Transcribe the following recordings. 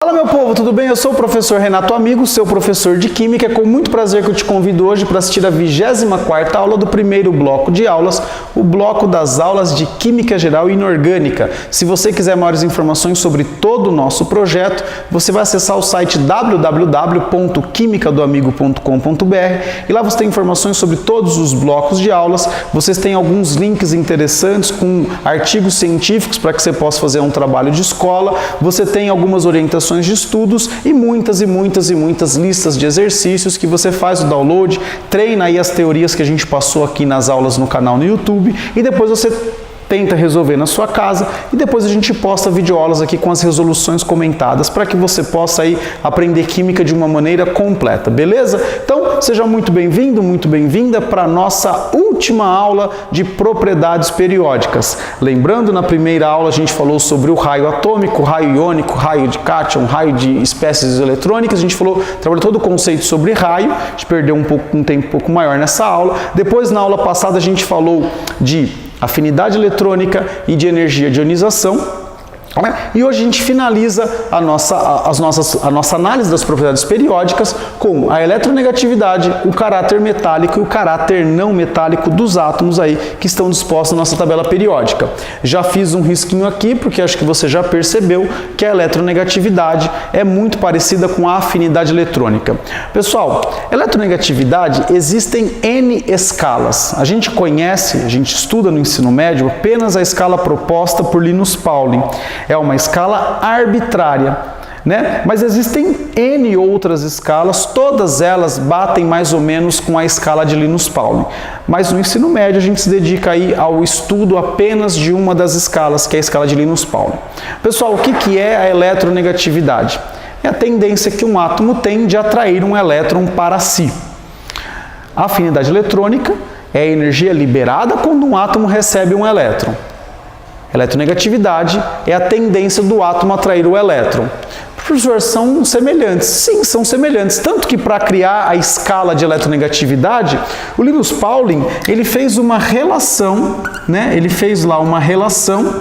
Fala meu povo, tudo bem? Eu sou o professor Renato Amigo, seu professor de Química. É com muito prazer que eu te convido hoje para assistir a 24ª aula do primeiro bloco de aulas, o bloco das aulas de Química Geral e Inorgânica. Se você quiser maiores informações sobre todo o nosso projeto, você vai acessar o site www.quimicadoamigo.com.br e lá você tem informações sobre todos os blocos de aulas. Vocês têm alguns links interessantes com artigos científicos para que você possa fazer um trabalho de escola. Você tem algumas orientações de estudos e muitas listas de exercícios que você faz o download, treina aí as teorias que a gente passou aqui nas aulas no canal no YouTube e depois você tenta resolver na sua casa e depois a gente posta videoaulas aqui com as resoluções comentadas para que você possa aí aprender química de uma maneira completa, beleza? Então, seja muito bem-vindo, muito bem-vinda para a nossa última aula de propriedades periódicas. Lembrando, na primeira aula a gente falou sobre o raio atômico, raio iônico, raio de cátion, raio de espécies eletrônicas, a gente trabalhou todo o conceito sobre raio, a gente perdeu um tempo um pouco maior nessa aula. Depois, na aula passada, a gente falou de afinidade eletrônica e de energia de ionização. E hoje a gente finaliza a nossa análise das propriedades periódicas com a eletronegatividade, o caráter metálico e o caráter não metálico dos átomos aí que estão dispostos na nossa tabela periódica. Já fiz um risquinho aqui porque acho que você já percebeu que a eletronegatividade é muito parecida com a afinidade eletrônica. Pessoal, eletronegatividade existem N escalas. A gente estuda no ensino médio apenas a escala proposta por Linus Pauling. É uma escala arbitrária, né? Mas existem N outras escalas, todas elas batem mais ou menos com a escala de Linus Pauling. Mas no ensino médio a gente se dedica aí ao estudo apenas de uma das escalas, que é a escala de Linus Pauling. Pessoal, o que é a eletronegatividade? É a tendência que um átomo tem de atrair um elétron para si. A afinidade eletrônica é a energia liberada quando um átomo recebe um elétron. Eletronegatividade é a tendência do átomo a atrair o elétron. Professor, são semelhantes? Sim, são semelhantes. Tanto que para criar a escala de eletronegatividade, o Linus Pauling, ele fez uma relação, né? Ele fez lá uma relação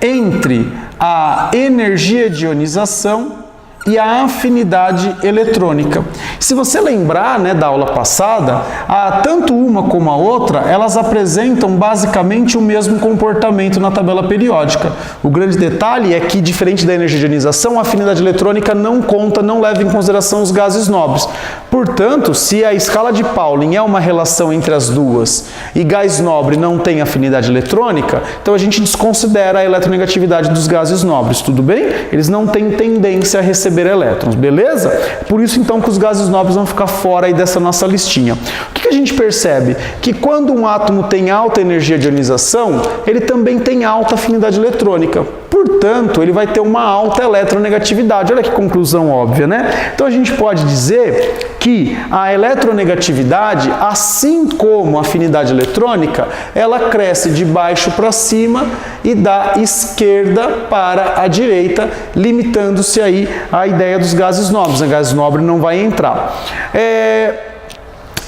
entre a energia de ionização e a afinidade eletrônica. Se você lembrar, né, da aula passada, tanto uma como a outra, elas apresentam basicamente o mesmo comportamento na tabela periódica. O grande detalhe é que, diferente da energia de ionização, a afinidade eletrônica não leva em consideração os gases nobres. Portanto, se a escala de Pauling é uma relação entre as duas e gás nobre não tem afinidade eletrônica, então a gente desconsidera a eletronegatividade dos gases nobres, tudo bem? Eles não têm tendência a receber elétrons, beleza? Por isso então que os gases nobres vão ficar fora aí dessa nossa listinha. O que a gente percebe? Que quando um átomo tem alta energia de ionização, ele também tem alta afinidade eletrônica. Portanto, ele vai ter uma alta eletronegatividade. Olha que conclusão óbvia, né? Então a gente pode dizer que a eletronegatividade, assim como a afinidade eletrônica, ela cresce de baixo para cima e da esquerda para a direita, limitando-se aí à ideia dos gases nobres. O gás nobre não vai entrar.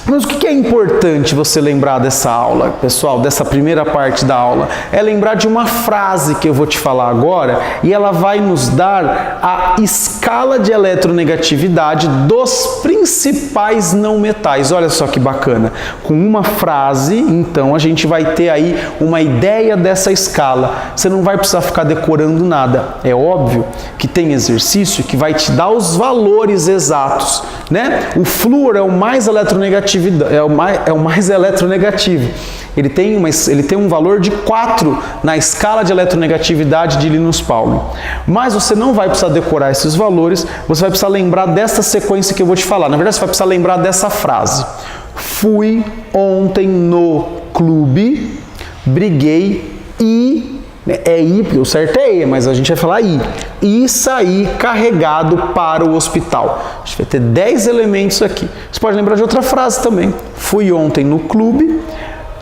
Mas o que é importante você lembrar dessa aula, pessoal, dessa primeira parte da aula? É lembrar de uma frase que eu vou te falar agora e ela vai nos dar a escala de eletronegatividade dos principais não metais. Olha só que bacana. Com uma frase, então, a gente vai ter aí uma ideia dessa escala. Você não vai precisar ficar decorando nada. É óbvio que tem exercício que vai te dar os valores exatos, né? O flúor é o mais eletronegativo. É o mais eletronegativo. Ele tem um valor de 4 na escala de eletronegatividade de Linus Pauling. Mas você não vai precisar decorar esses valores, você vai precisar lembrar dessa sequência que eu vou te falar. Na verdade, você vai precisar lembrar dessa frase. Fui ontem no clube, briguei e... É I, porque o certo é E, mas a gente vai falar I. E saí carregado para o hospital. A gente vai ter 10 elementos aqui. Você pode lembrar de outra frase também. Fui ontem no clube,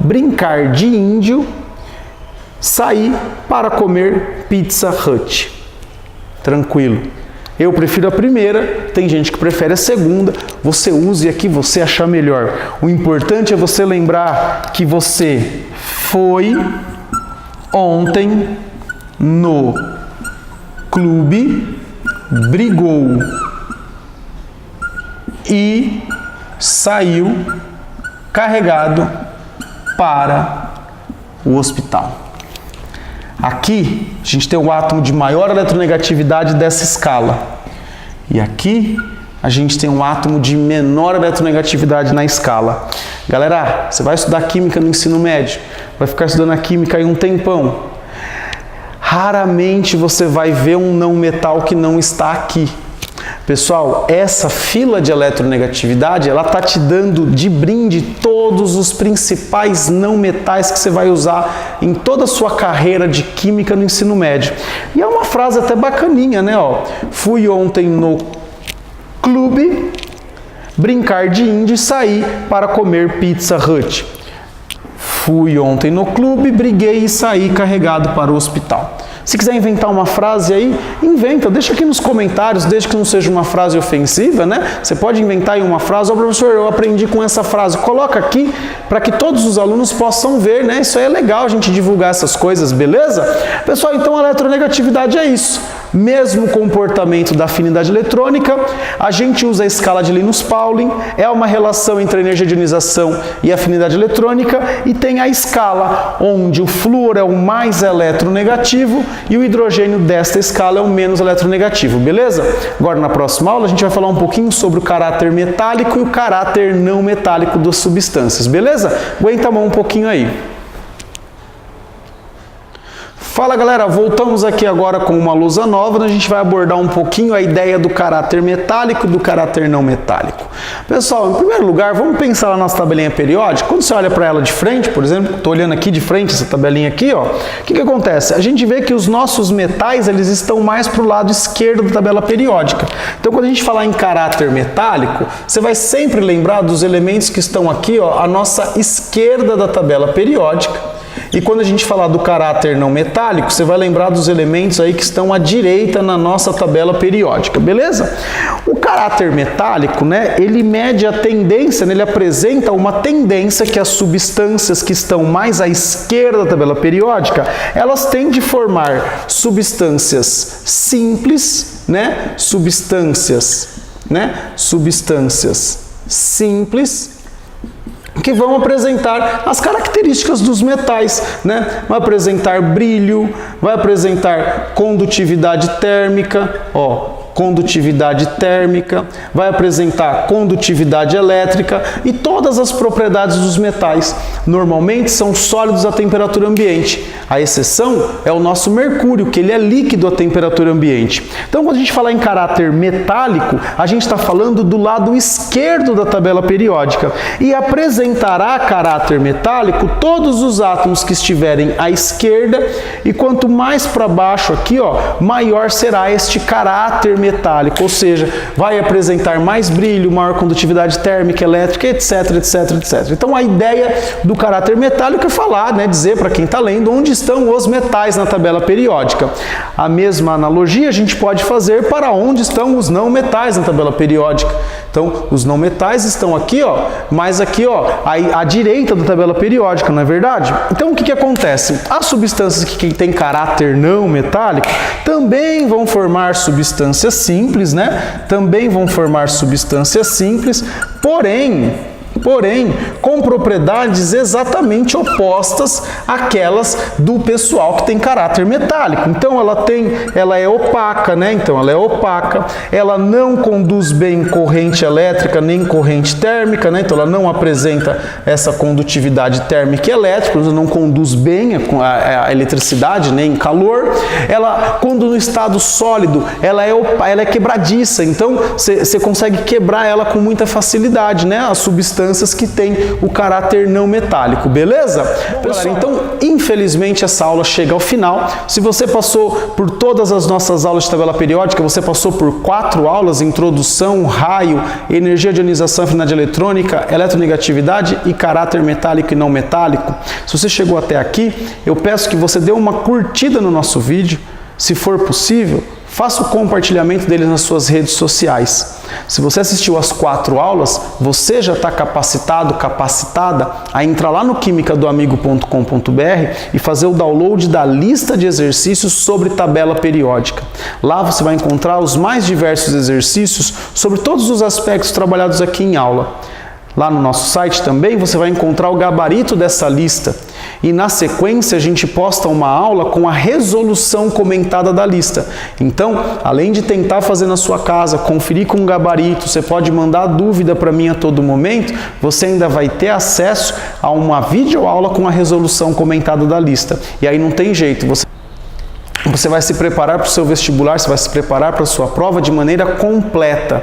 brincar de índio, saí para comer Pizza Hut. Tranquilo. Eu prefiro a primeira, tem gente que prefere a segunda. Você use a que você achar melhor. O importante é você lembrar que você foi ontem no clube brigou e saiu carregado para o hospital. Aqui a gente tem o átomo de maior eletronegatividade dessa escala. E aqui a gente tem um átomo de menor eletronegatividade na escala. Galera, você vai estudar química no ensino médio, vai ficar estudando a química aí um tempão. Raramente você vai ver um não metal que não está aqui. Pessoal, essa fila de eletronegatividade, ela está te dando de brinde todos os principais não metais que você vai usar em toda a sua carreira de química no ensino médio. E é uma frase até bacaninha, né? Ó, fui ontem no clube brincar de índio e sair para comer Pizza Hut. Fui ontem no clube, briguei e saí carregado para o hospital. Se quiser inventar uma frase aí, inventa, deixa aqui nos comentários, desde que não seja uma frase ofensiva, né? Você pode inventar aí uma frase, ó, professor, eu aprendi com essa frase, coloca aqui para que todos os alunos possam ver, né? Isso aí é legal a gente divulgar essas coisas, beleza? Pessoal, então a eletronegatividade é isso. Mesmo comportamento da afinidade eletrônica, a gente usa a escala de Linus-Pauling, é uma relação entre a energia de ionização e afinidade eletrônica, e tem a escala onde o flúor é o mais eletronegativo e o hidrogênio desta escala é o menos eletronegativo, beleza? Agora na próxima aula a gente vai falar um pouquinho sobre o caráter metálico e o caráter não metálico das substâncias, beleza? Aguenta a mão um pouquinho aí. Fala galera, voltamos aqui agora com uma lousa nova, onde a gente vai abordar um pouquinho a ideia do caráter metálico e do caráter não metálico. Pessoal, em primeiro lugar, vamos pensar na nossa tabelinha periódica. Quando você olha para ela de frente, por exemplo, estou olhando aqui de frente essa tabelinha aqui, ó, o que acontece? A gente vê que os nossos metais, eles estão mais para o lado esquerdo da tabela periódica. Então, quando a gente falar em caráter metálico, você vai sempre lembrar dos elementos que estão aqui, ó, à nossa esquerda da tabela periódica. E quando a gente falar do caráter não metálico, você vai lembrar dos elementos aí que estão à direita na nossa tabela periódica, beleza? O caráter metálico, né, ele mede a tendência, né, ele apresenta uma tendência que as substâncias que estão mais à esquerda da tabela periódica, elas tendem a formar substâncias simples, né, substâncias simples, que vão apresentar as características dos metais, né? Vai apresentar brilho, vai apresentar condutividade térmica, ó, condutividade térmica, vai apresentar condutividade elétrica e todas as propriedades dos metais. Normalmente são sólidos à temperatura ambiente. A exceção é o nosso mercúrio, que ele é líquido à temperatura ambiente. Então, quando a gente fala em caráter metálico, a gente está falando do lado esquerdo da tabela periódica e apresentará caráter metálico todos os átomos que estiverem à esquerda, e quanto mais para baixo aqui, ó, maior será este caráter metálico, ou seja, vai apresentar mais brilho, maior condutividade térmica, elétrica, etc, etc, etc. Então, a ideia do caráter metálico é falar, né, dizer para quem está lendo onde estão os metais na tabela periódica. A mesma analogia a gente pode fazer para onde estão os não metais na tabela periódica. Então, os não metais estão aqui, ó, mais aqui, ó, à direita da tabela periódica, não é verdade? Então, o que acontece? As substâncias que têm caráter não metálico também vão formar substâncias simples, né? Também vão formar substâncias simples, porém, com propriedades exatamente opostas àquelas do pessoal que tem caráter metálico. Então, ela é opaca, né? Então, ela é opaca, ela não conduz bem corrente elétrica nem corrente térmica, né? Então, ela não apresenta essa condutividade térmica e elétrica, ela não conduz bem a eletricidade nem calor. Ela, quando no estado sólido, ela é quebradiça, então você consegue quebrar ela com muita facilidade, né? A substância que tem o caráter não metálico, beleza? Pessoal, então, infelizmente, essa aula chega ao final. Se você passou por todas as nossas aulas de tabela periódica, você passou por 4 aulas: introdução, raio, energia de ionização, afinidade eletrônica, eletronegatividade e caráter metálico e não metálico. Se você chegou até aqui, eu peço que você dê uma curtida no nosso vídeo. Se for possível, faça o compartilhamento deles nas suas redes sociais. Se você assistiu às 4 aulas, você já está capacitado, capacitada a entrar lá no quimicadoamigo.com.br e fazer o download da lista de exercícios sobre tabela periódica. Lá você vai encontrar os mais diversos exercícios sobre todos os aspectos trabalhados aqui em aula. Lá no nosso site também você vai encontrar o gabarito dessa lista e na sequência a gente posta uma aula com a resolução comentada da lista. Então, além de tentar fazer na sua casa, conferir com o gabarito, você pode mandar dúvida para mim a todo momento, você ainda vai ter acesso a uma videoaula com a resolução comentada da lista. E aí não tem jeito, você vai se preparar para o seu vestibular, você vai se preparar para a sua prova de maneira completa.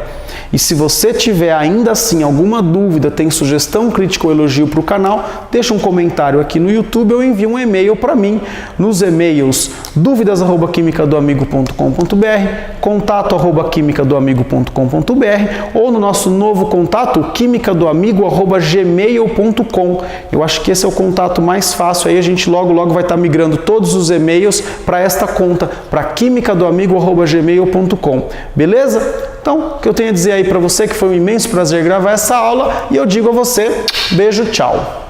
E se você tiver ainda assim alguma dúvida, tem sugestão, crítica ou elogio para o canal, deixa um comentário aqui no YouTube ou envia um e-mail para mim nos e-mails duvidas@quimicadoamigo.com.br, contato@quimicadoamigo.com.br ou no nosso novo contato quimicadoamigo@gmail.com. Eu acho que esse é o contato mais fácil, aí a gente logo vai estar migrando todos os e-mails para esta conta, para quimicadoamigo@gmail.com. Beleza? Então, o que eu tenho a dizer aí para você que foi um imenso prazer gravar essa aula e eu digo a você, beijo, tchau!